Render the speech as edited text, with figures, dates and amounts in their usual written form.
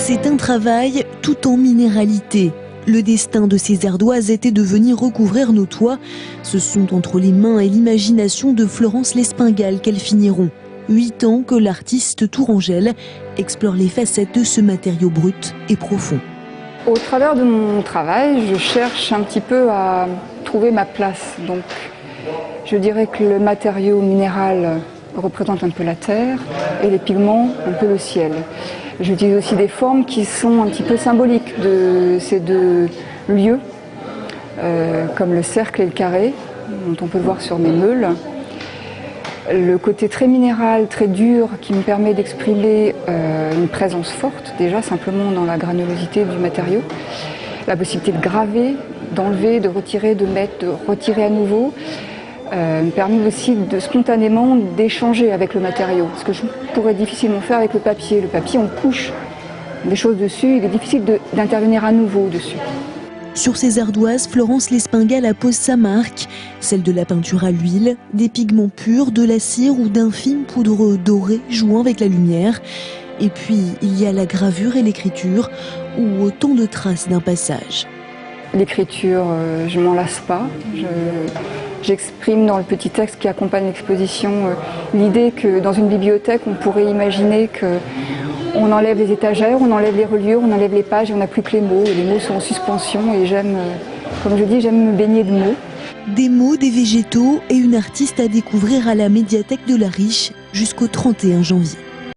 C'est un travail tout en minéralité. Le destin de ces ardoises était de venir recouvrir nos toits. Ce sont entre les mains et l'imagination de Florence Lespingal qu'elles finiront. 8 ans que l'artiste tourangelle explore les facettes de ce matériau brut et profond. Au travers de mon travail, je cherche un petit peu à trouver ma place. Donc, je dirais que le matériau minéral représente un peu la terre et les pigments un peu le ciel. J'utilise aussi des formes qui sont un petit peu symboliques de ces deux lieux, comme le cercle et le carré, dont on peut le voir sur mes meules. Le côté très minéral, très dur, qui me permet d'exprimer une présence forte, déjà simplement dans la granulosité du matériau. La possibilité de graver, d'enlever, de retirer, de mettre, de retirer à nouveau, me permet aussi de spontanément d'échanger avec le matériau, ce que je pourrais difficilement faire avec le papier. Le papier, on couche des choses dessus, il est difficile d'intervenir à nouveau dessus. Sur ces ardoises, Florence Lespingal appose sa marque, celle de la peinture à l'huile, des pigments purs, de la cire ou d'infimes poudres dorées jouant avec la lumière. Et puis, il y a la gravure et l'écriture, ou autant de traces d'un passage. L'écriture, je m'en lasse pas. J'exprime dans le petit texte qui accompagne l'exposition l'idée que dans une bibliothèque, on pourrait imaginer qu'on enlève les étagères, on enlève les reliures, on enlève les pages et on n'a plus que les mots. Et les mots sont en suspension et j'aime, comme je dis, j'aime me baigner de mots. Des mots, des végétaux et une artiste à découvrir à la médiathèque de la Riche jusqu'au 31 janvier.